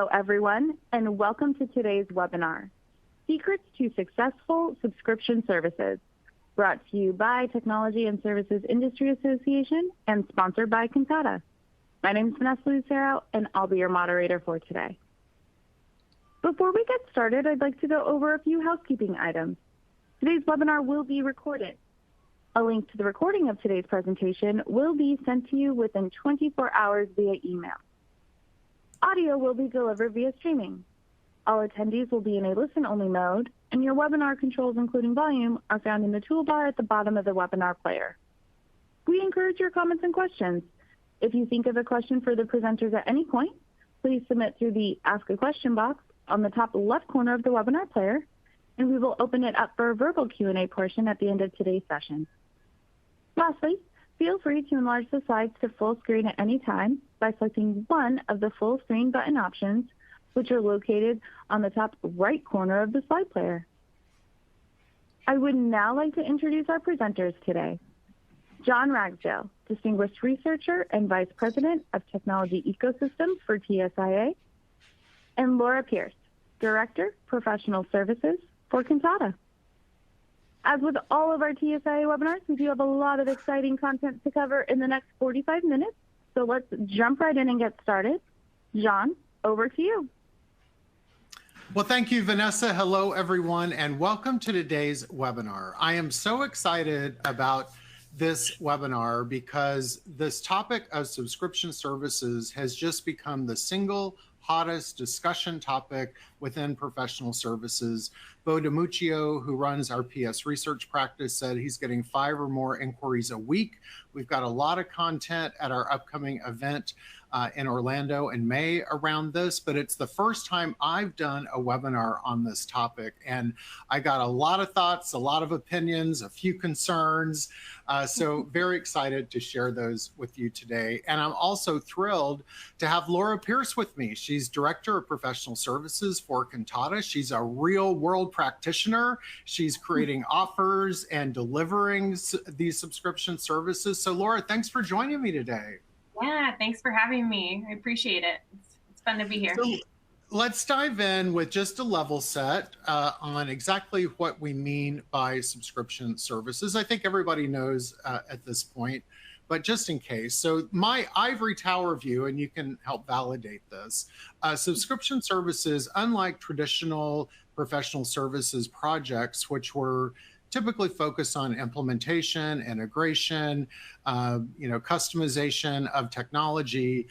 Hello, everyone, and welcome to today's webinar, Secrets to Successful Subscription Services, brought to you by Technology and Services Industry Association and sponsored by Kantata. My name is Vanessa Lucero, and I'll be your moderator for today. Before we get started, I'd like to go over a few housekeeping items. Today's webinar will be recorded. A link to the recording of today's presentation will be sent to you within 24 hours via email. Audio will be delivered via streaming. All attendees will be in a listen-only mode, and your webinar controls, including volume, are found in the toolbar at the bottom of the webinar player. We encourage your comments and questions. If you think of a question for the presenters at any point, please submit through the Ask a Question box on the top left corner of the webinar player, and we will open it up for a verbal Q&A portion at the end of today's session. Lastly, feel free to enlarge the slides to full screen at any time by selecting one of the full screen button options, which are located on the top right corner of the slide player. I would now like to introduce our presenters today. John Ragsdale, Distinguished Researcher and Vice President of Technology Ecosystems for TSIA, and Laura Pierce, Director, Professional Services for Kantata. As with all of our TSIA webinars, we do have a lot of exciting content to cover in the next 45 minutes, so let's jump right in and get started. John, over to you. Well, thank you, Vanessa. Hello, everyone, and welcome to today's webinar. I am so excited about this webinar because this topic of subscription services has just become the single hottest discussion topic within professional services. Bo DiMuccio, who runs our PS research practice, said he's getting 5 or more inquiries a week. We've got a lot of content at our upcoming event in Orlando in May around this, but it's the first time I've done a webinar on this topic. And I got a lot of thoughts, a lot of opinions, a few concerns. So very excited to share those with you today. And I'm also thrilled to have Laura Pierce with me. She's Director of Professional Services for Kantata. She's a real world practitioner. She's creating offers and delivering these subscription services. So Laura, thanks for joining me today. Yeah, thanks for having me. I appreciate it. It's fun to be here. So let's dive in with just a level set on exactly what we mean by subscription services. I think everybody knows at this point, but just in case. So my ivory tower view, and you can help validate this, subscription services, unlike traditional professional services projects, which were typically focus on implementation, integration, customization of technology.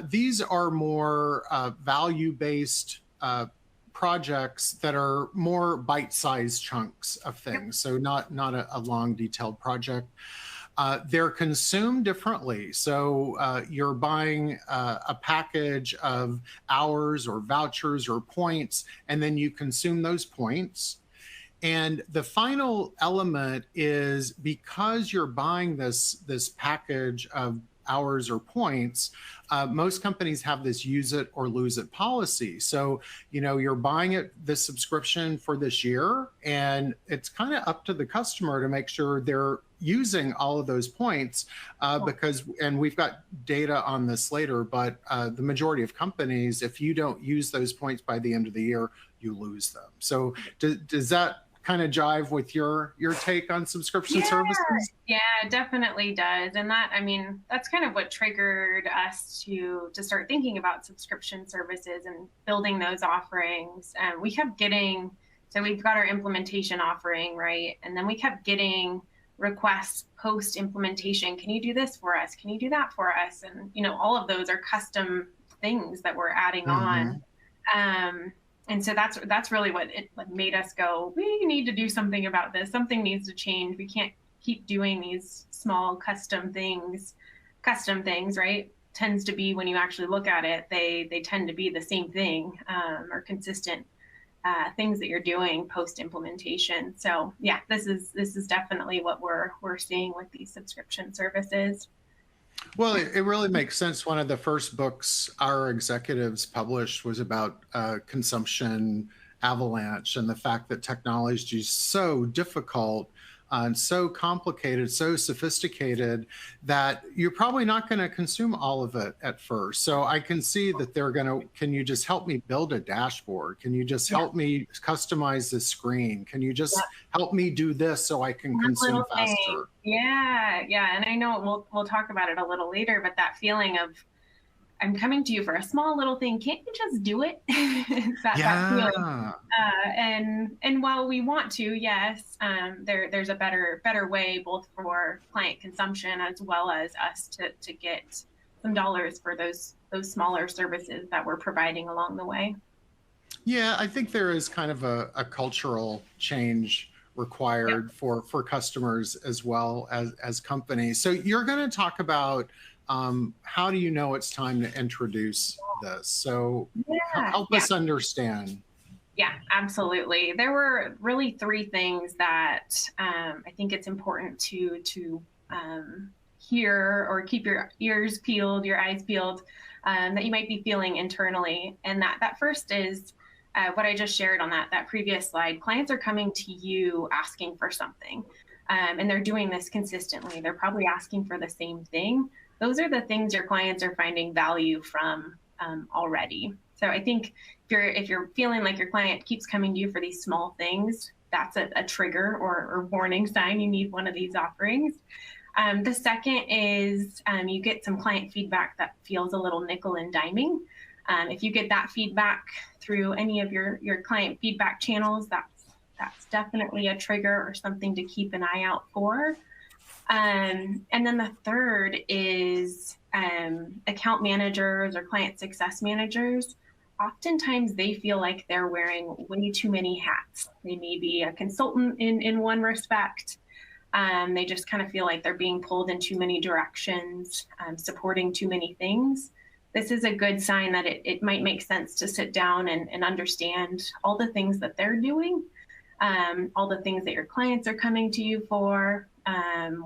These are more value-based projects that are more bite-sized chunks of things, so not a long, detailed project. They're consumed differently. So you're buying a package of hours or vouchers or points, and then you consume those points. And the final element is because you're buying this package of hours or points, most companies have this use it or lose it policy. So, you're buying this subscription for this year, and it's kind of up to the customer to make sure they're using all of those points and we've got data on this later, but the majority of companies, if you don't use those points by the end of the year, you lose them. So does that kind of jive with your take on subscription services? Yeah, it definitely does. And that's kind of what triggered us to start thinking about subscription services and building those offerings. We kept getting, so we've got our implementation offering, right? And then we kept getting requests post implementation. Can you do this for us? Can you do that for us? And, all of those are custom things that we're adding on. And so that's really what it made us go, we need to do something about this. Something needs to change. We can't keep doing these small custom things, right? Tends to be, when you actually look at it, they tend to be the same thing or consistent things that you're doing post implementation. So yeah, this is definitely what we're seeing with these subscription services. Well, it really makes sense. One of the first books our executives published was about consumption avalanche and the fact that technology is so difficult and so complicated, so sophisticated that you're probably not going to consume all of it at first. So I can see that they're going to, can you just help me build a dashboard? Can you just help me customize the screen? Can you just help me do this so I can consume faster? Yeah, yeah. And I know we'll talk about it a little later, but that feeling of, I'm coming to you for a small little thing. Can't you just do it? that feeling. And while we want to, yes, there's a better way both for client consumption as well as us to get some dollars for those smaller services that we're providing along the way. Yeah, I think there is kind of a cultural change required for customers as well as companies. So you're going to talk about how do you know it's time to introduce this? So help us understand. Yeah, absolutely. There were really three things that I think it's important to hear or keep your ears peeled, your eyes peeled, that you might be feeling internally. And that first is what I just shared on that previous slide. Clients are coming to you asking for something, and they're doing this consistently. They're probably asking for the same thing. Those are the things your clients are finding value from already. So I think if you're feeling like your client keeps coming to you for these small things, that's a trigger or warning sign you need one of these offerings. The second is you get some client feedback that feels a little nickel and diming. If you get that feedback through any of your client feedback channels, that's definitely a trigger or something to keep an eye out for. And then the third is account managers or client success managers. Oftentimes they feel like they're wearing way too many hats. They may be a consultant in one respect. They just kind of feel like they're being pulled in too many directions, supporting too many things. This is a good sign that it might make sense to sit down and understand all the things that they're doing, all the things that your clients are coming to you for,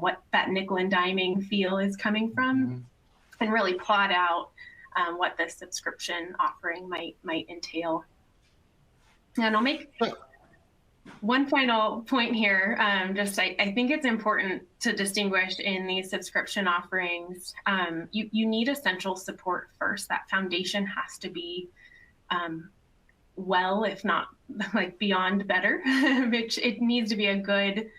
what that nickel and diming feel is coming from, and really plot out what the subscription offering might entail. And I'll make one final point here. I think it's important to distinguish in these subscription offerings. You need essential support first. That foundation has to be well, if not like beyond better, which it needs to be a good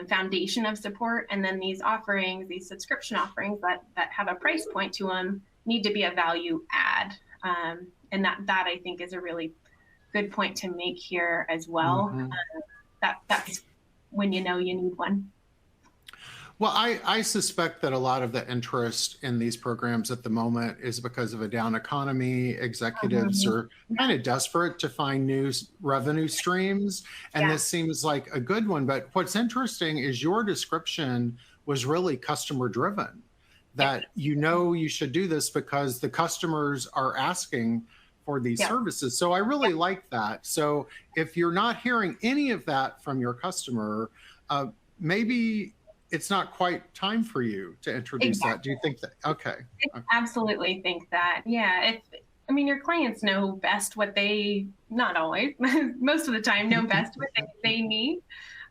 foundation of support. And then these offerings, these subscription offerings that have a price point to them, need to be a value add. And that I think is a really good point to make here as well. That's when you know you need one. Well, I suspect that a lot of the interest in these programs at the moment is because of a down economy. Executives are kind of desperate to find new revenue streams, and this seems like a good one. But what's interesting is your description was really customer driven, that you should do this because the customers are asking for these services. So I really like that. So if you're not hearing any of that from your customer, maybe it's not quite time for you to introduce that. Do you think that? Okay. I absolutely think that. Yeah. Your clients know best what they, not always, most of the time know best what they need.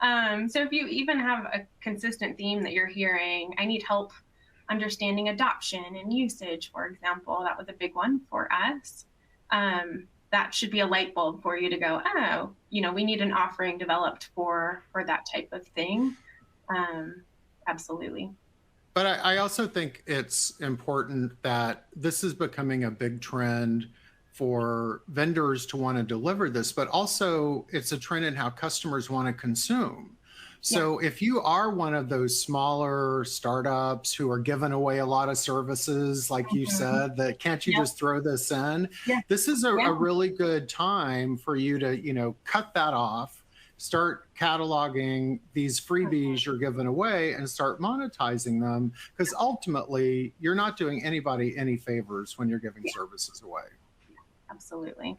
So if you even have a consistent theme that you're hearing, I need help understanding adoption and usage, for example, that was a big one for us. That should be a light bulb for you to go, oh, we need an offering developed for that type of thing. Absolutely. But I also think it's important that this is becoming a big trend for vendors to want to deliver this, but also it's a trend in how customers want to consume. So if you are one of those smaller startups who are giving away a lot of services, like you said, that can't you just throw this in? This is a really good time for you to, cut that off, start cataloging these freebies you're giving away and start monetizing them, because ultimately you're not doing anybody any favors when you're giving services away. Absolutely.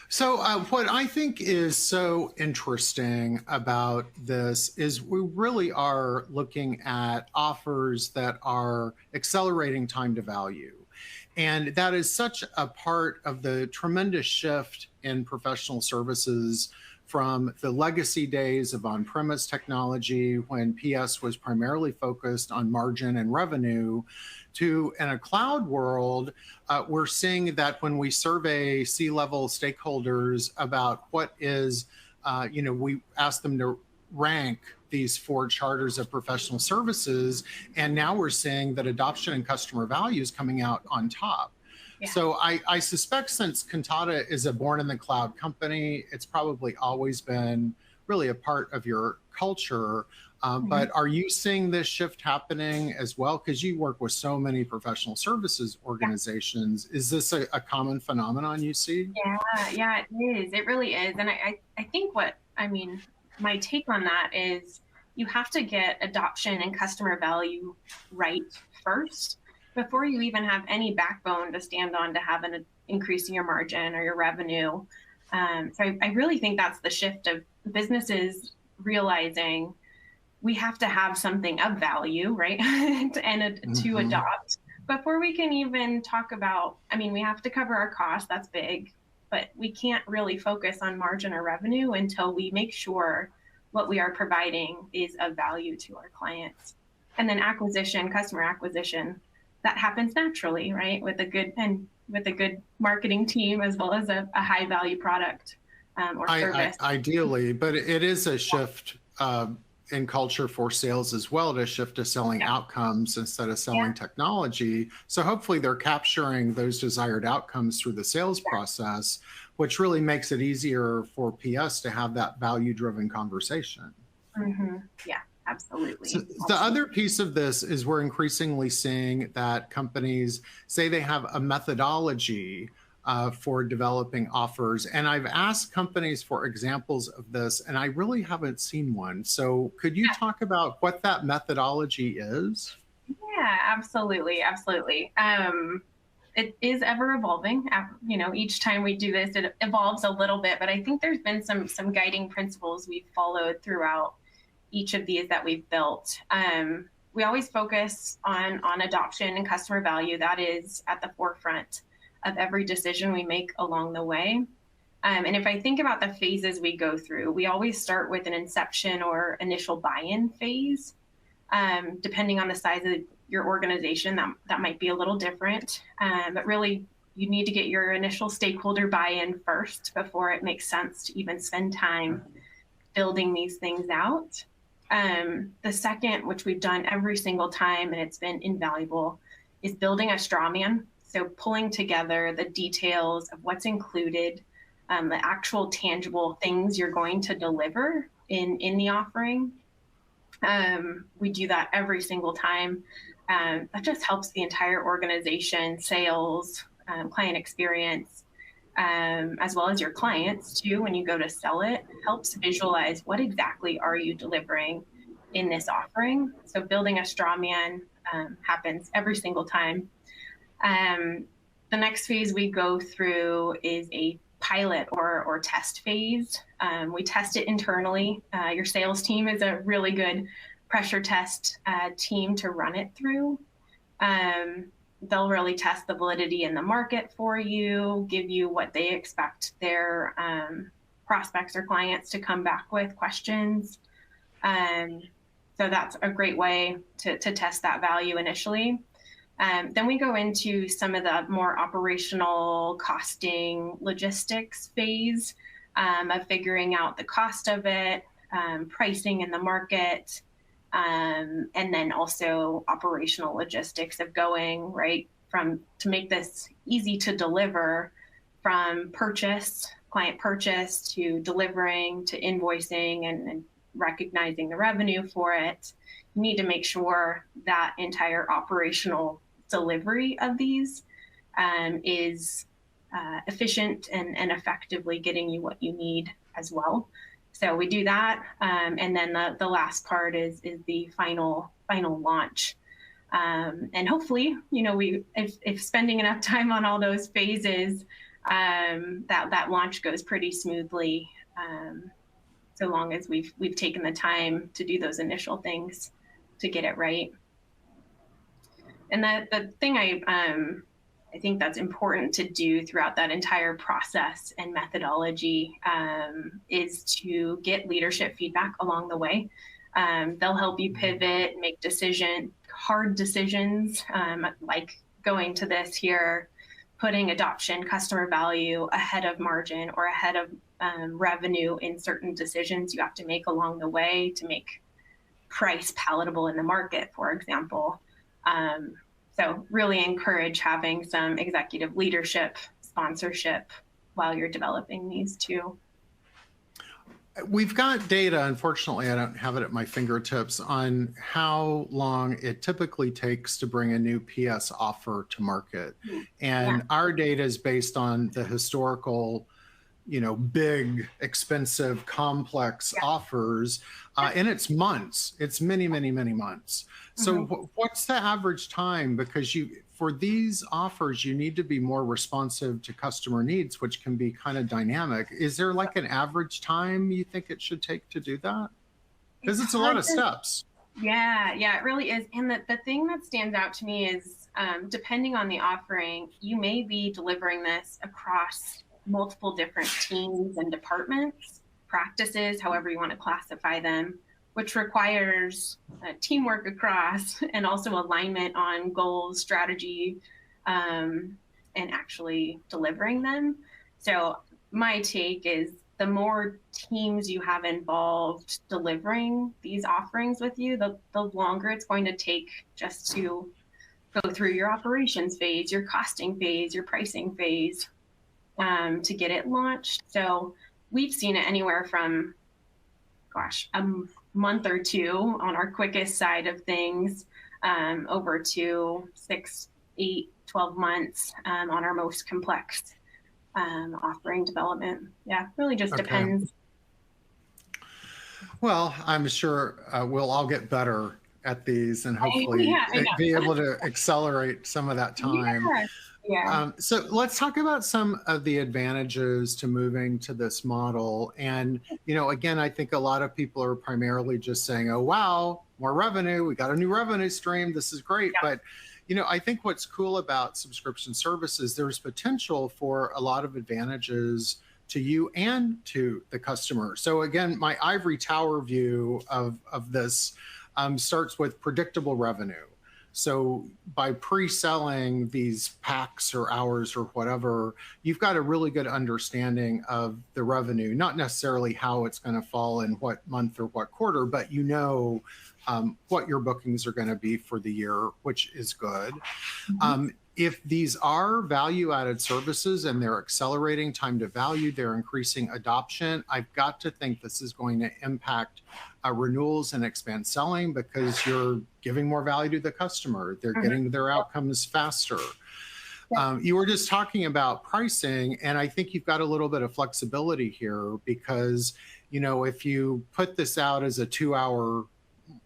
So what I think is so interesting about this is we really are looking at offers that are accelerating time to value. And that is such a part of the tremendous shift in professional services from the legacy days of on-premise technology when PS was primarily focused on margin and revenue to in a cloud world, we're seeing that when we survey C-level stakeholders about what is, we ask them to rank these 4 charters of professional services, and now we're seeing that adoption and customer value is coming out on top. Yeah. So I suspect since Kantata is a born in the cloud company, it's probably always been really a part of your culture. But are you seeing this shift happening as well? Because you work with so many professional services organizations. Yeah. Is this a common phenomenon you see? Yeah, it is. It really is. And I think my take on that is you have to get adoption and customer value right first before you even have any backbone to stand on to have an increase in your margin or your revenue. So I really think that's the shift of businesses realizing we have to have something of value, right? to adopt before we can even talk about, we have to cover our costs, that's big, but we can't really focus on margin or revenue until we make sure what we are providing is of value to our clients. And then customer acquisition, that happens naturally, right? With a good marketing team as well as a high value product or service. Ideally, but it is a shift in culture for sales as well, to shift to selling outcomes instead of selling technology. So hopefully they're capturing those desired outcomes through the sales process, which really makes it easier for PS to have that value-driven conversation. Yeah, absolutely. So the other piece of this is we're increasingly seeing that companies say they have a methodology for developing offers. And I've asked companies for examples of this, and I really haven't seen one. So could you talk about what that methodology is? Yeah, absolutely. It is ever evolving. Each time we do this, it evolves a little bit, but I think there's been some guiding principles we've followed throughout each of these that we've built. We always focus on adoption and customer value. That is at the forefront of every decision we make along the way. And if I think about the phases we go through, we always start with an inception or initial buy-in phase. Depending on the size of your organization, that might be a little different. But really, you need to get your initial stakeholder buy-in first before it makes sense to even spend time building these things out. The second, which we've done every single time, and it's been invaluable, is building a straw man. So pulling together the details of what's included, the actual tangible things you're going to deliver in the offering. We do that every single time. That just helps the entire organization, sales, client experience, as well as your clients too. When you go to sell it, helps visualize what exactly are you delivering in this offering. So building a straw man happens every single time. The next phase we go through is a pilot or test phase. We test it internally. Your sales team is a really good pressure test team to run it through. They'll really test the validity in the market for you, give you what they expect their prospects or clients to come back with questions. So that's a great way to test that value initially. Then we go into some of the more operational costing logistics phase of figuring out the cost of it, pricing in the market, and then also operational logistics of going right to make this easy to deliver from client purchase to delivering to invoicing and recognizing the revenue for it. You need to make sure that entire operational delivery of these is efficient and effectively getting you what you need as well. So we do that, and then the last part is the final launch. And hopefully, if spending enough time on all those phases, that launch goes pretty smoothly. So long as we've taken the time to do those initial things to get it right. And the thing I think that's important to do throughout that entire process and methodology, is to get leadership feedback along the way. They'll help you pivot, make hard decisions, like going to this here, putting adoption, customer value ahead of margin or ahead of revenue in certain decisions you have to make along the way to make price palatable in the market, for example. So really encourage having some executive leadership, sponsorship while you're developing these too. We've got data, unfortunately, I don't have it at my fingertips, on how long it typically takes to bring a new PS offer to market. And our data is based on the historical, big, expensive, complex offers, and it's months. It's many, many, many months. So what's the average time? Because for these offers, you need to be more responsive to customer needs, which can be kind of dynamic. Is there like an average time you think it should take to do that? Because it's a lot of steps. Yeah, it really is. And the thing that stands out to me is, depending on the offering, you may be delivering this across multiple different teams and departments, practices, however you want to classify them, which requires teamwork across and also alignment on goals, strategy, and actually delivering them. So my take is the more teams you have involved delivering these offerings with you, the longer it's going to take just to go through your operations phase, your costing phase, your pricing phase, to get it launched. So we've seen it anywhere from, a month or two on our quickest side of things, over to 6, 8, 12 months on our most complex offering development. Yeah, really just depends. Well, I'm sure we'll all get better at these and hopefully be able to accelerate some of that time. So let's talk about some of the advantages to moving to this model. And, again, I think a lot of people are primarily just saying, oh, wow, more revenue. We got a new revenue stream. This is great. But, I think what's cool about subscription services, there's potential for a lot of advantages to you and to the customer. So again, my ivory tower view of this starts with predictable revenue. So by pre-selling these packs or hours or whatever, you've got a really good understanding of the revenue, not necessarily how it's going to fall in what month or what quarter, but what your bookings are going to be for the year, which is good. If these are value-added services and they're accelerating time to value, they're increasing adoption, I've got to think this is going to impact renewals and expand selling because you're giving more value to the customer. They're getting their outcomes faster. You were just talking about pricing, and I think you've got a little bit of flexibility here because, if you put this out as a 2-hour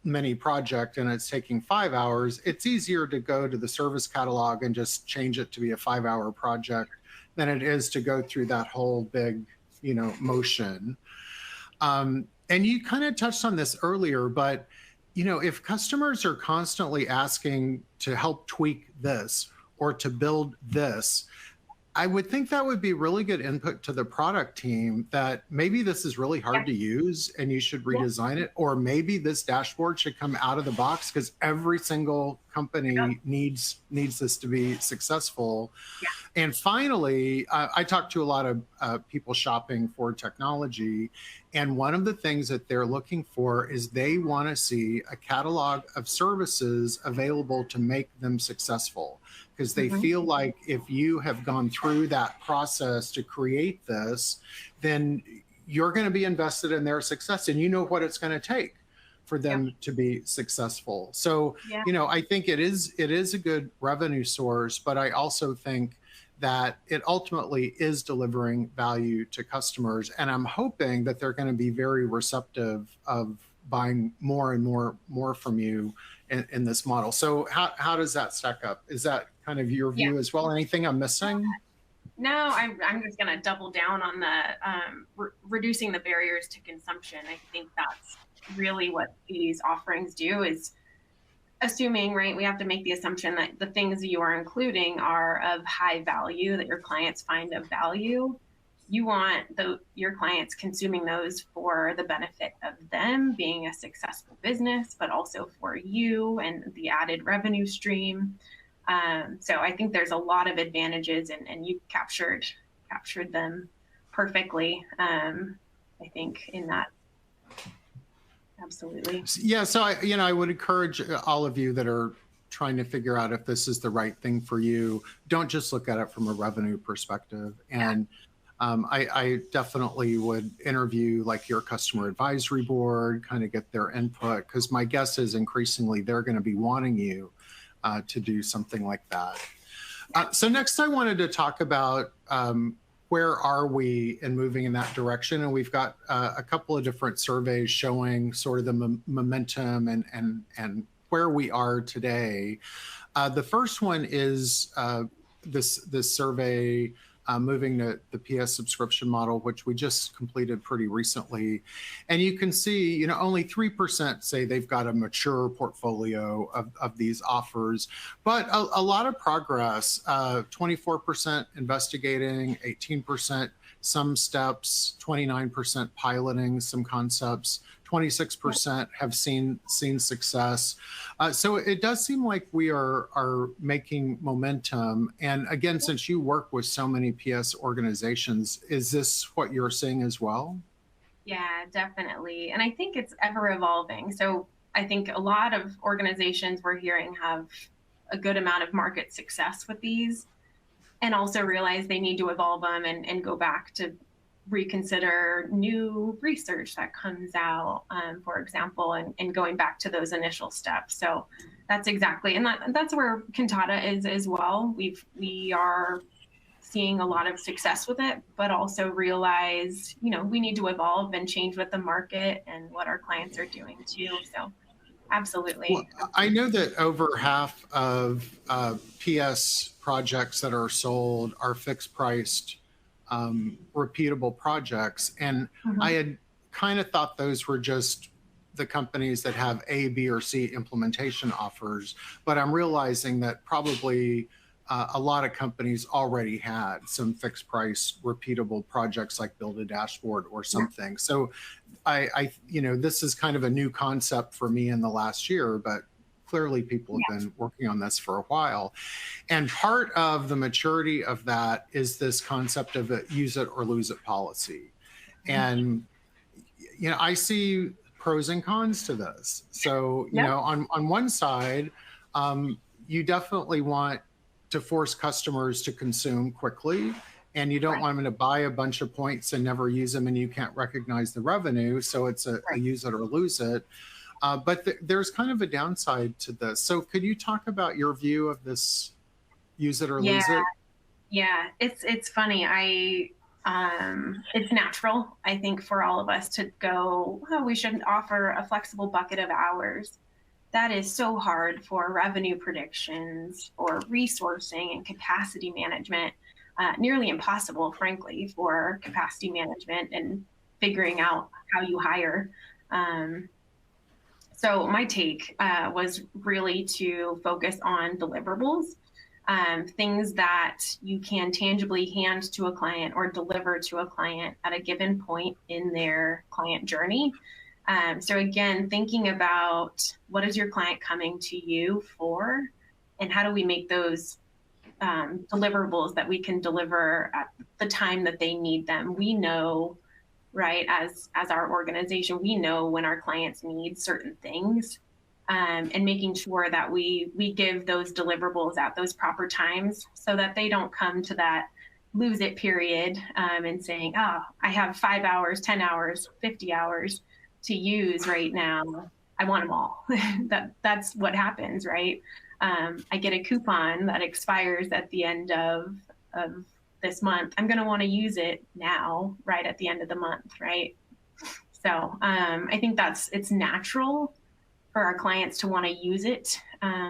mini project and it's taking 5 hours, it's easier to go to the service catalog and just change it to be a 5-hour project than it is to go through that whole big, motion. And you kind of touched on this earlier, but, if customers are constantly asking to help tweak this or to build this, I would think that would be really good input to the product team that maybe this is really hard to use and you should redesign it, or maybe this dashboard should come out of the box because every single company needs this to be successful. And finally, I talk to a lot of people shopping for technology, and one of the things that they're looking for is they want to see a catalog of services available to make them successful. Because they feel like if you have gone through that process to create this, then you're going to be invested in their success and you know what it's going to take for them to be successful. So, I think it is a good revenue source, but I also think that it ultimately is delivering value to customers. And I'm hoping that they're going to be very receptive of buying more and more from you in this model. So how does that stack up? Is that kind of your view as well? Anything I'm missing? No, I'm just going to double down on the reducing the barriers to consumption. I think that's really what these offerings do is assuming, right, we have to make the assumption that the things you are including are of high value, that your clients find of value. You want your clients consuming those for the benefit of them being a successful business, but also for you and the added revenue stream. So I think there's a lot of advantages, and you captured them perfectly. I think in that. Absolutely. Yeah. So I would encourage all of you that are trying to figure out if this is the right thing for you. Don't just look at it from a revenue perspective. And I definitely would interview like your customer advisory board, kind of get their input, because my guess is increasingly they're going to be wanting you to do something like that. So next I wanted to talk about where are we in moving in that direction? And we've got a couple of different surveys showing sort of the momentum and where we are today. The first one is this survey moving to the PS subscription model, which we just completed pretty recently. And you can see, only 3% say they've got a mature portfolio of these offers, but a lot of progress, 24% investigating, 18% some steps, 29% piloting some concepts, 26% have seen success. So it does seem like we are making momentum. And again, since you work with so many PS organizations, is this what you're seeing as well? Yeah, definitely. And I think it's ever evolving. So I think a lot of organizations we're hearing have a good amount of market success with these, and also realize they need to evolve them and go back to reconsider new research that comes out, for example, and going back to those initial steps. So that's exactly, and that's where Kantata is as well. We are seeing a lot of success with it, but also realize, we need to evolve and change with the market and what our clients are doing too. So absolutely. Well, I know that over half of PS projects that are sold are fixed priced, repeatable projects. And I had kind of thought those were just the companies that have A, B, or C implementation offers, but I'm realizing that probably a lot of companies already had some fixed price repeatable projects like build a dashboard or something. Yeah. So I this is kind of a new concept for me in the last year, but clearly people have been working on this for a while. And part of the maturity of that is this concept of a use it or lose it policy. And, I see pros and cons to this. So, on one side, you definitely want to force customers to consume quickly, and you don't want them to buy a bunch of points and never use them and you can't recognize the revenue. So it's a use it or lose it. But there's kind of a downside to this. So could you talk about your view of this use it or lose it? Yeah, it's funny. It's natural, I think, for all of us to go, we should offer a flexible bucket of hours. That is so hard for revenue predictions, for resourcing and capacity management, nearly impossible, frankly, for capacity management and figuring out how you hire. So my take was really to focus on deliverables, things that you can tangibly hand to a client or deliver to a client at a given point in their client journey. So again, thinking about what is your client coming to you for, and how do we make those deliverables that we can deliver at the time that they need them. We know, right, as our organization, we know when our clients need certain things, and making sure that we give those deliverables at those proper times so that they don't come to that lose it period and saying, I have 5 hours, 10 hours, 50 hours to use right now. I want them all. That's what happens, right? I get a coupon that expires at the end of this month. I'm going to want to use it now, right at the end of the month, right? So I think it's natural for our clients to want to use it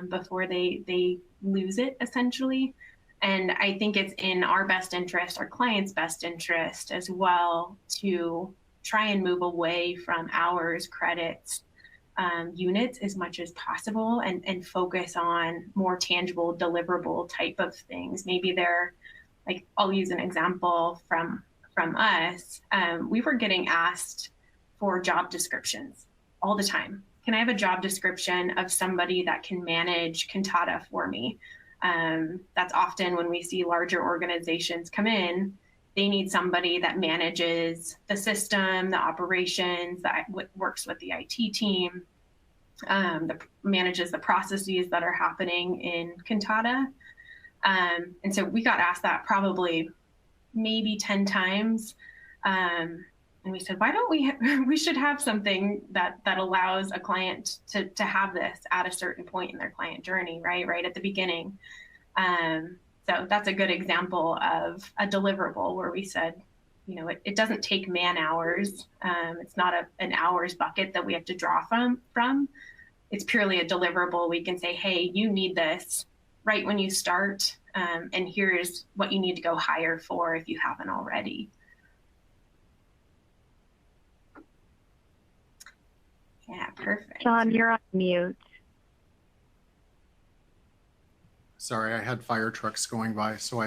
before they lose it, essentially. And I think it's in our best interest, our clients' best interest as well, to try and move away from hours, credits, units as much as possible and focus on more tangible, deliverable type of things. Maybe they're like, I'll use an example from us. We were getting asked for job descriptions all the time. Can I have a job description of somebody that can manage Kantata for me? That's often when we see larger organizations come in, they need somebody that manages the system, the operations, that works with the IT team, that manages the processes that are happening in Kantata. And so we got asked that probably maybe 10 times. And we said, why don't we should have something that allows a client to have this at a certain point in their client journey, right at the beginning. So that's a good example of a deliverable where we said, it doesn't take man hours. It's not an hours bucket that we have to draw from. It's purely a deliverable. We can say, hey, you need this right when you start, and here's what you need to go hire for if you haven't already. Yeah, perfect. Sean, you're on mute. Sorry, I had fire trucks going by, so I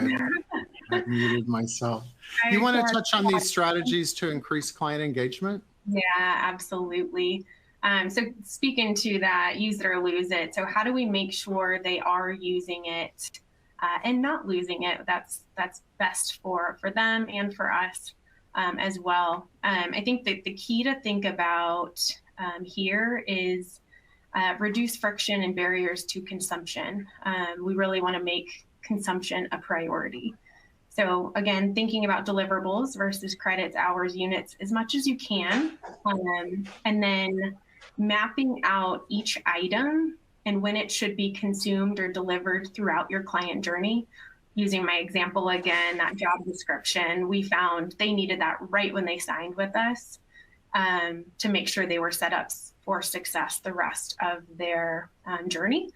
muted myself. You want to touch on these strategies to increase client engagement? Yeah, absolutely. So speaking to that, use it or lose it. So how do we make sure they are using it and not losing it? That's best for them and for us as well. I think that the key to think about here is reduce friction and barriers to consumption. We really want to make consumption a priority. So again, thinking about deliverables versus credits, hours, units as much as you can, and then mapping out each item and when it should be consumed or delivered throughout your client journey. Using my example again, that job description, we found they needed that right when they signed with us to make sure they were set up for success the rest of their journey.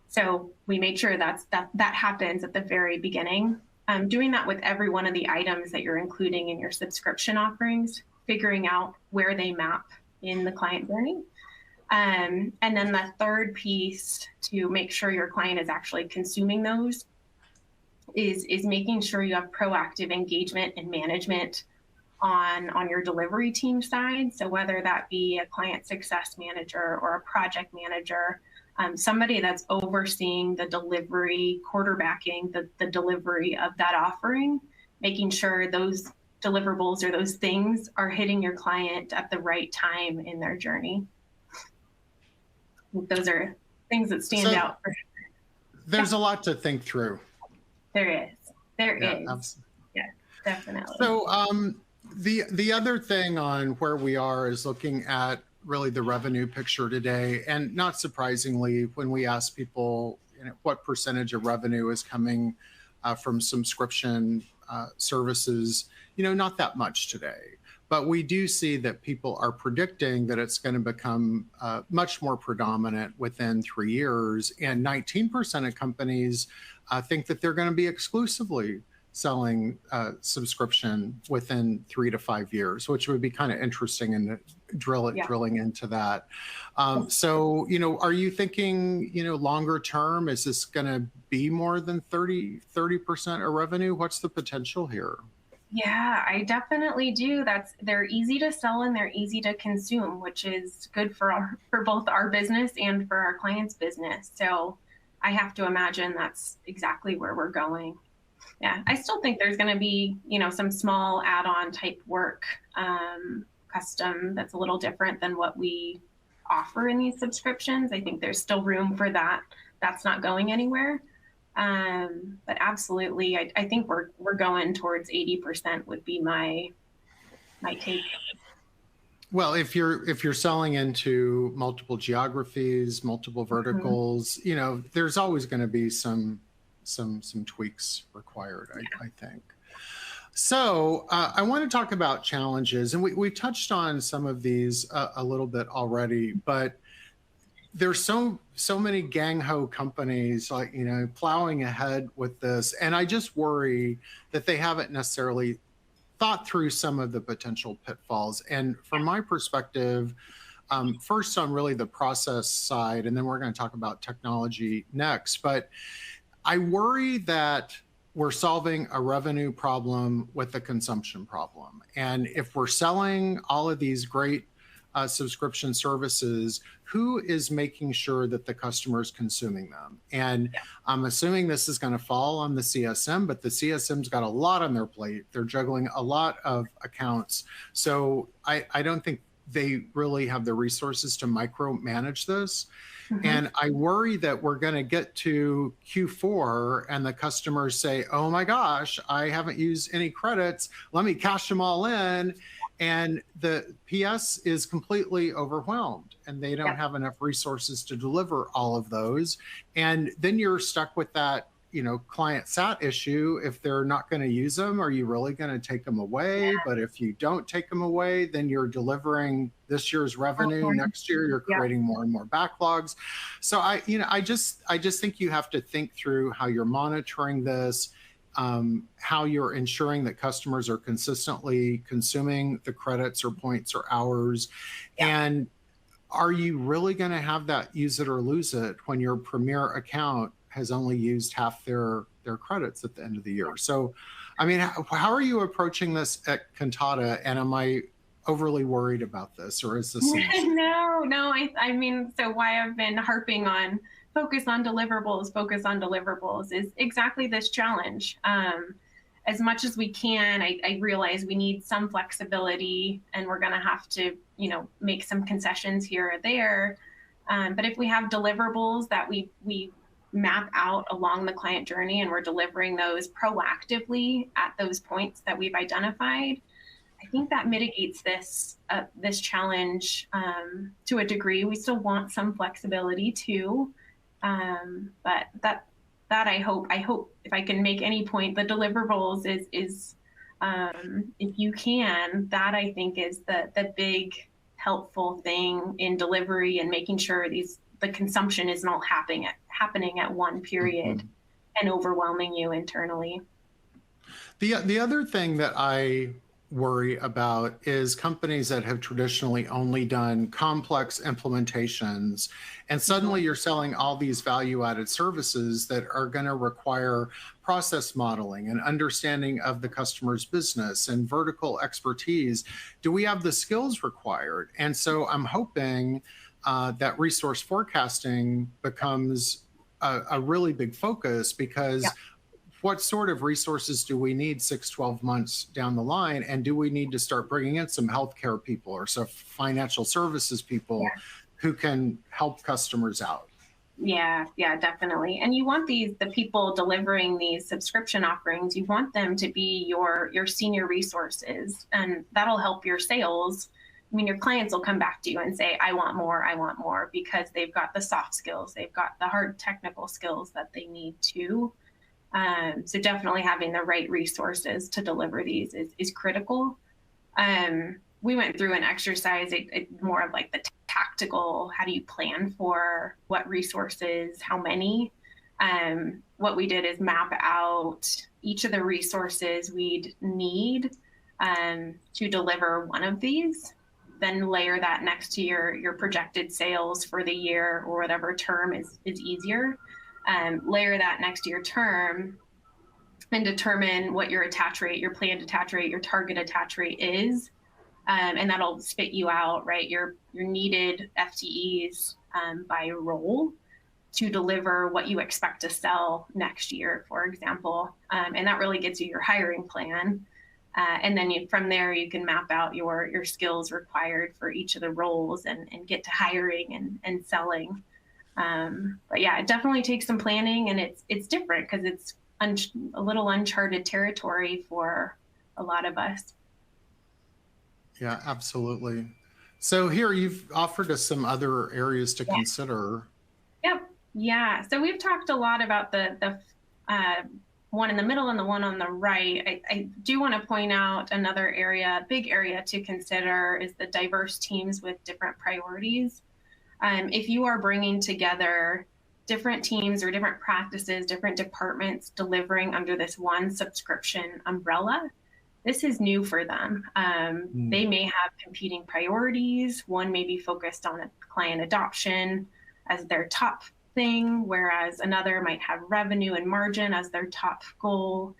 So we made sure that happens at the very beginning. Doing that with every one of the items that you're including in your subscription offerings, figuring out where they map in the client journey. And then the third piece to make sure your client is actually consuming those is making sure you have proactive engagement and management on your delivery team side. So whether that be a client success manager or a project manager, somebody that's overseeing the delivery, quarterbacking the delivery of that offering, making sure those deliverables or those things are hitting your client at the right time in their journey. Those are things that stand out. For sure. There's a lot to think through. There is. Absolutely. Yeah, definitely. So the other thing on where we are is looking at really the revenue picture today. And not surprisingly, when we ask people what percentage of revenue is coming from subscription services, not that much today. But we do see that people are predicting that it's going to become much more predominant within 3 years. And 19% of companies think that they're going to be exclusively selling subscription within 3 to 5 years, which would be kind of interesting and drilling into that. So, are you thinking, longer term, is this going to be more than 30% of revenue? What's the potential here? Yeah, I definitely do. They're easy to sell and they're easy to consume, which is good for both our business and for our clients' business. So I have to imagine that's exactly where we're going. Yeah, I still think there's going to be, some small add-on type work, custom that's a little different than what we offer in these subscriptions. I think there's still room for that. That's not going anywhere. But absolutely, I think we're going towards 80% would be my take. Well, if you're selling into multiple geographies, multiple verticals, there's always going to be some tweaks required, I think. So I want to talk about challenges, and we touched on some of these a little bit already, but there's so many gang-ho companies plowing ahead with this, and I just worry that they haven't necessarily thought through some of the potential pitfalls. And from my perspective, first on really the process side, and then we're going to talk about technology next. But I worry that we're solving a revenue problem with a consumption problem. And if we're selling all of these great subscription services, who is making sure that the customer is consuming them? And I'm assuming this is going to fall on the CSM, but the CSM's got a lot on their plate. They're juggling a lot of accounts. So I don't think they really have the resources to micromanage this. And I worry that we're going to get to Q4 and the customers say, oh my gosh, I haven't used any credits. Let me cash them all in. And the PS is completely overwhelmed and they don't have enough resources to deliver all of those. And then you're stuck with that, client sat issue. If they're not going to use them, are you really going to take them away? But if you don't take them away, then you're delivering this year's revenue. Next year, you're creating more and more backlogs. So I just think you have to think through how you're monitoring this, how you're ensuring that customers are consistently consuming the credits or points or hours. And are you really going to have that use it or lose it when your premier account has only used half their credits at the end of the year? So, I mean, how are you approaching this at Kantata? And am I overly worried about this, or is this? No. I mean, so why I've been harping on focus on deliverables is exactly this challenge. As much as we can, I realize we need some flexibility and we're going to have to, make some concessions here or there. But if we have deliverables that we map out along the client journey and we're delivering those proactively at those points that we've identified, I think that mitigates this challenge to a degree. We still want some flexibility too, but that I hope if I can make any point, the deliverables is if you can, that I think is the big helpful thing in delivery and making sure the consumption isn't all happening at one period and overwhelming you internally. The other thing that I worry about is companies that have traditionally only done complex implementations, and suddenly you're selling all these value-added services that are going to require process modeling and understanding of the customer's business and vertical expertise. Do we have the skills required? And so I'm hoping that resource forecasting becomes a really big focus, because what sort of resources do we need 6-12 months down the line? And do we need to start bringing in some healthcare people or some financial services people who can help customers out? Yeah, definitely. And you want the people delivering these subscription offerings, you want them to be your senior resources, and that'll help your sales. I mean, your clients will come back to you and say, I want more, because they've got the soft skills, they've got the hard technical skills that they need to. So definitely having the right resources to deliver these is critical. We went through an exercise, more of like the tactical, how do you plan for what resources, how many? What we did is map out each of the resources we'd need to deliver one of these, then layer that next to your projected sales for the year or whatever term is easier. Layer that next to your term and determine what your attach rate, your planned attach rate, your target attach rate is. And that'll spit you out, right? Your needed FTEs by role to deliver what you expect to sell next year, for example. And that really gets you your hiring plan. And then from there, you can map out your skills required for each of the roles and get to hiring and selling. But yeah, it definitely takes some planning, and it's different because it's a little uncharted territory for a lot of us. Yeah, absolutely. So here you've offered us some other areas to consider. Yep. Yeah. So we've talked a lot about the one in the middle and the one on the right. I do want to point out another big area to consider is the diverse teams with different priorities. If you are bringing together different teams or different practices, different departments delivering under this one subscription umbrella, this is new for them. They may have competing priorities. One may be focused on client adoption as their top thing, whereas another might have revenue and margin as their top goal.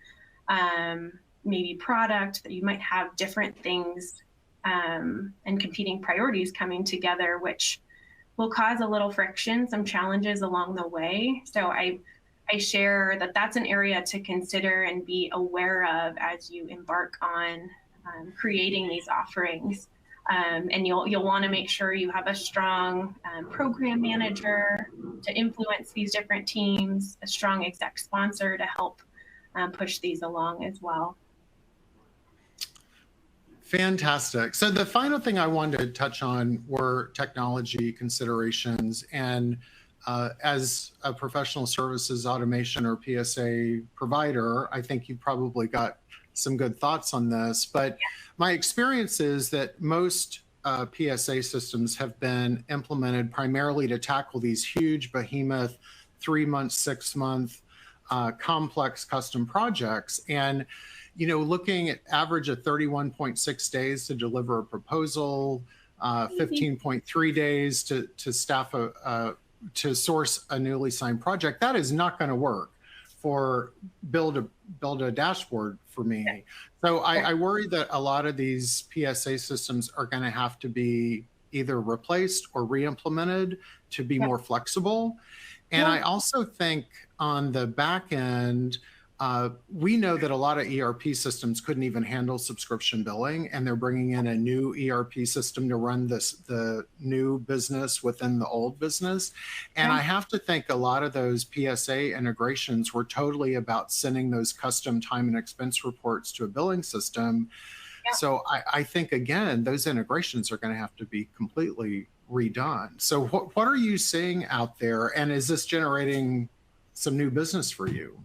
Maybe product, that you might have different things and competing priorities coming together, which will cause a little friction, some challenges along the way. So I share that that's an area to consider and be aware of as you embark on creating these offerings. And you'll want to make sure you have a strong program manager to influence these different teams, a strong exec sponsor to help push these along as well. Fantastic. So the final thing I wanted to touch on were technology considerations. And as a professional services automation or PSA provider, I think you probably got some good thoughts on this. But my experience is that most PSA systems have been implemented primarily to tackle these huge behemoth 3-month, 6-month complex custom projects. And looking at average of 31.6 days to deliver a proposal, 15.3 days to staff to source a newly signed project, that is not going to work for build a dashboard for me. So I worry that a lot of these PSA systems are going to have to be either replaced or re-implemented to be more flexible. And I also think on the back end, we know that a lot of ERP systems couldn't even handle subscription billing, and they're bringing in a new ERP system to run the new business within the old business. And I have to think a lot of those PSA integrations were totally about sending those custom time and expense reports to a billing system. So I think, again, those integrations are going to have to be completely redone. So what are you seeing out there, and is this generating some new business for you?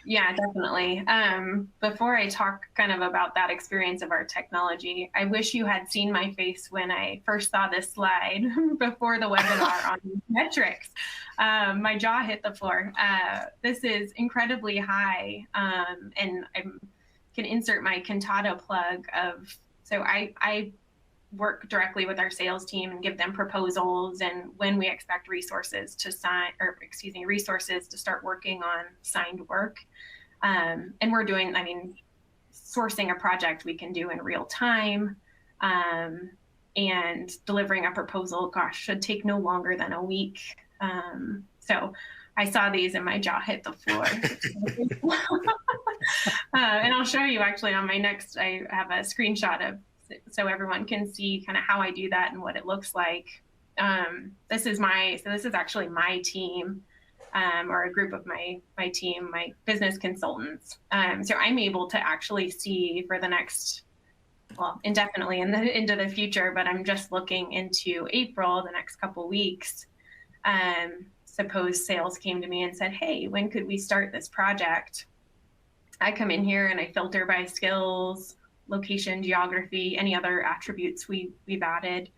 Yeah, definitely. Before I talk kind of about that experience of our technology, I wish you had seen my face when I first saw this slide before the webinar on metrics. My jaw hit the floor. This is incredibly high, and I can insert my Kantata plug of, so I work directly with our sales team and give them proposals and when we expect resources to resources to start working on signed work. And we're doing, sourcing a project we can do in real time, and delivering a proposal, should take no longer than a week. So I saw these and my jaw hit the floor. And I'll show you actually on my next, I have a screenshot of, so everyone can see kind of how I do that and what it looks like. This is actually my team, or a group of my team, my business consultants. So I'm able to actually see for the next, indefinitely into the future, but I'm just looking into April, the next couple weeks. Suppose sales came to me and said, hey, when could we start this project? I come in here and I filter by skills, location, geography, any other attributes we've added.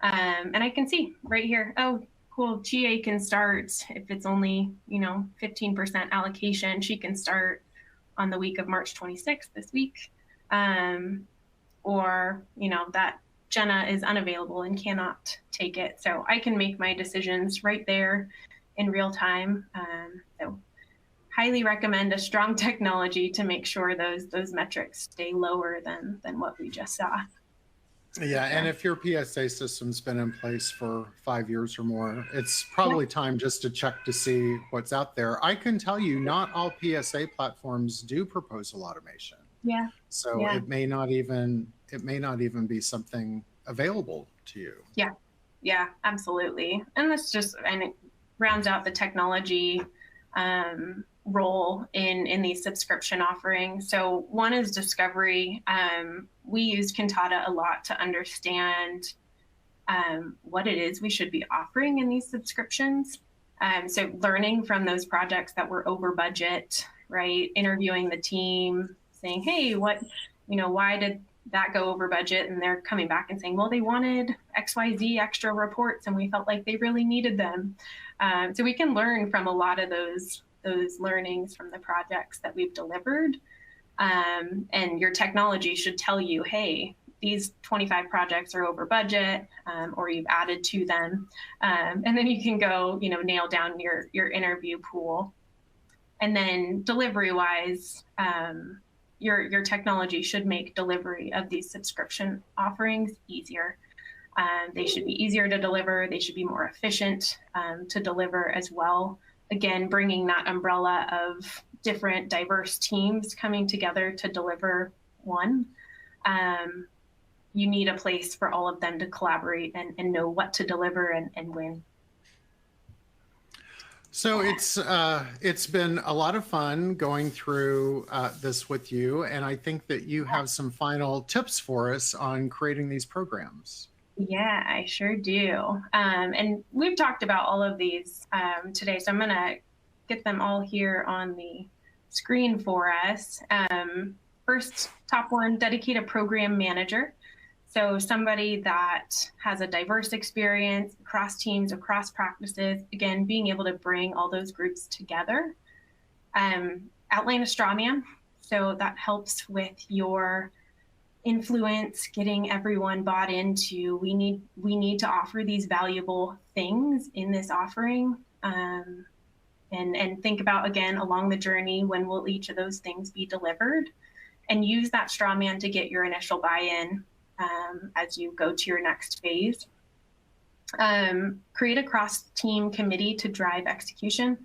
And I can see right here, oh, cool, GA can start if it's only, 15% allocation, she can start on the week of March 26th this week. Or, that Jenna is unavailable and cannot take it. So I can make my decisions right there in real time. So highly recommend a strong technology to make sure those metrics stay lower than what we just saw. Yeah, and if your PSA system's been in place for 5 years or more, it's probably time just to check to see what's out there. I can tell you, not all PSA platforms do proposal automation. Yeah. So it may not even be something available to you. Yeah, absolutely. And it rounds out the technology role in these subscription offerings. So one is discovery. We use Kantata a lot to understand what it is we should be offering in these subscriptions. So learning from those projects that were over budget, right? Interviewing the team, saying, hey, why did that go over budget? And they're coming back and saying, well, they wanted XYZ extra reports and we felt like they really needed them. So we can learn from a lot of those learnings from the projects that we've delivered. And your technology should tell you, hey, these 25 projects are over budget, or you've added to them. And then you can go, nail down your interview pool. And then delivery-wise, your technology should make delivery of these subscription offerings easier. They should be easier to deliver. They should be more efficient to deliver as well. Again, bringing that umbrella of different diverse teams coming together to deliver one. You need a place for all of them to collaborate and know what to deliver and when. So it's been a lot of fun going through this with you, and I think that you have some final tips for us on creating these programs. Yeah, I sure do. And we've talked about all of these today, so I'm going to get them all here on the screen for us. First, top one, dedicate a program manager. So somebody that has a diverse experience across teams, across practices, again, being able to bring all those groups together. Outline a straw man. So that helps with your influence, getting everyone bought into, we need to offer these valuable things in this offering. And think about, again, along the journey, when will each of those things be delivered? And use that straw man to get your initial buy-in as you go to your next phase. Create a cross-team committee to drive execution.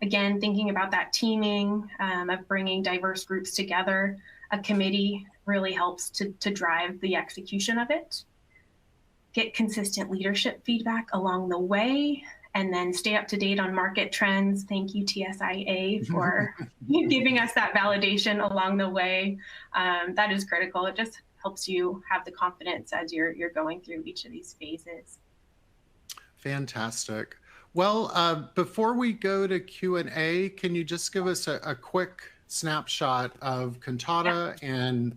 Again, thinking about that teaming of bringing diverse groups together, a committee really helps to drive the execution of it. Get consistent leadership feedback along the way, and then stay up to date on market trends. Thank you, TSIA, for giving us that validation along the way. That is critical. It just helps you have the confidence as you're going through each of these phases. Fantastic. Well, before we go to Q&A, can you just give us a quick snapshot of Kantata and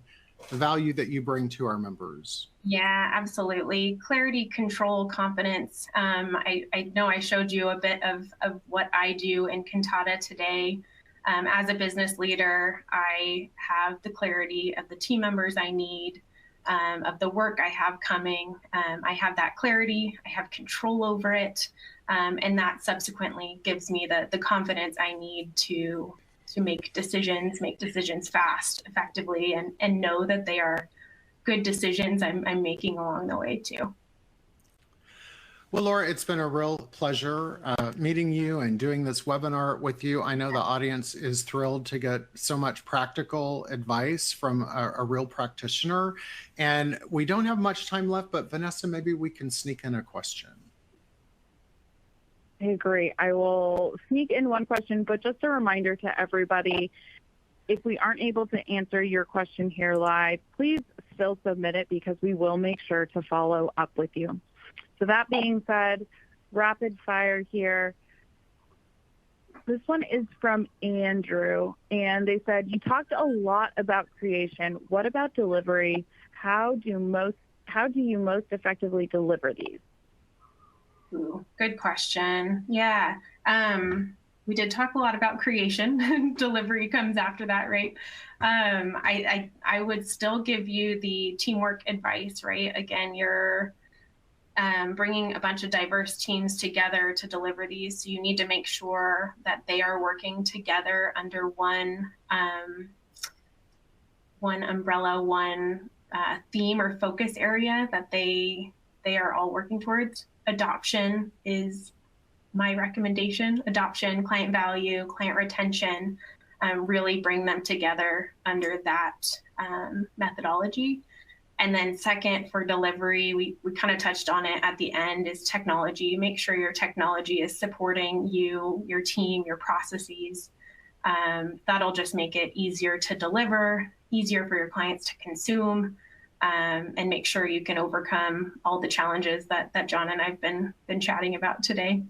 the value that you bring to our members? Yeah, absolutely. Clarity, control, confidence. I know I showed you a bit of what I do in Kantata today. As a business leader, I have the clarity of the team members I need, of the work I have coming. I have that clarity, I have control over it, and that subsequently gives me the confidence I need to make decisions fast, effectively, and know that they are good decisions I'm making along the way too. Well, Laura, it's been a real pleasure meeting you and doing this webinar with you. I know the audience is thrilled to get so much practical advice from a real practitioner. And we don't have much time left, but Vanessa, maybe we can sneak in a question. I agree. I will sneak in one question, but just a reminder to everybody, if we aren't able to answer your question here live, please still submit it, because we will make sure to follow up with you. So that being said, rapid fire here. This one is from Andrew, and they said, you talked a lot about creation. What about delivery? How do you most effectively deliver these? Ooh, good question. Yeah. We did talk a lot about creation. Delivery comes after that, right? I would still give you the teamwork advice, right? Again, you're bringing a bunch of diverse teams together to deliver these. So you need to make sure that they are working together under one umbrella, one theme or focus area that they are all working towards. Adoption is my recommendation. Adoption, client value, client retention, really bring them together under that methodology. And then second, for delivery, we kind of touched on it at the end, is technology. Make sure your technology is supporting you, your team, your processes. That'll just make it easier to deliver, easier for your clients to consume, and make sure you can overcome all the challenges that John and I've been chatting about today.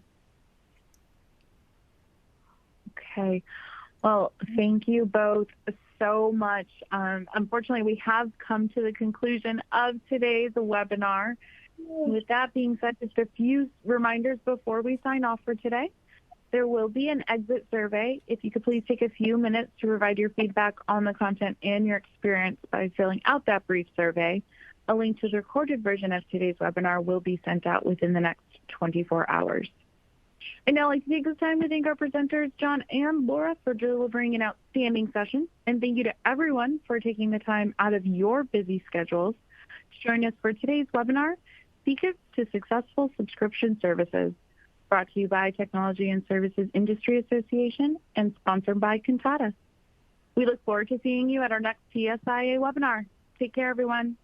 Okay. Well, thank you both so much. Unfortunately, we have come to the conclusion of today's webinar. With that being said, just a few reminders before we sign off for today. There will be an exit survey. If you could please take a few minutes to provide your feedback on the content and your experience by filling out that brief survey. A link to the recorded version of today's webinar will be sent out within the next 24 hours. I'd now like to take this time to thank our presenters, John and Laura, for delivering an outstanding session. And thank you to everyone for taking the time out of your busy schedules to join us for today's webinar, Secrets to Successful Subscription Services, brought to you by Technology and Services Industry Association and sponsored by Kantata. We look forward to seeing you at our next TSIA webinar. Take care, everyone.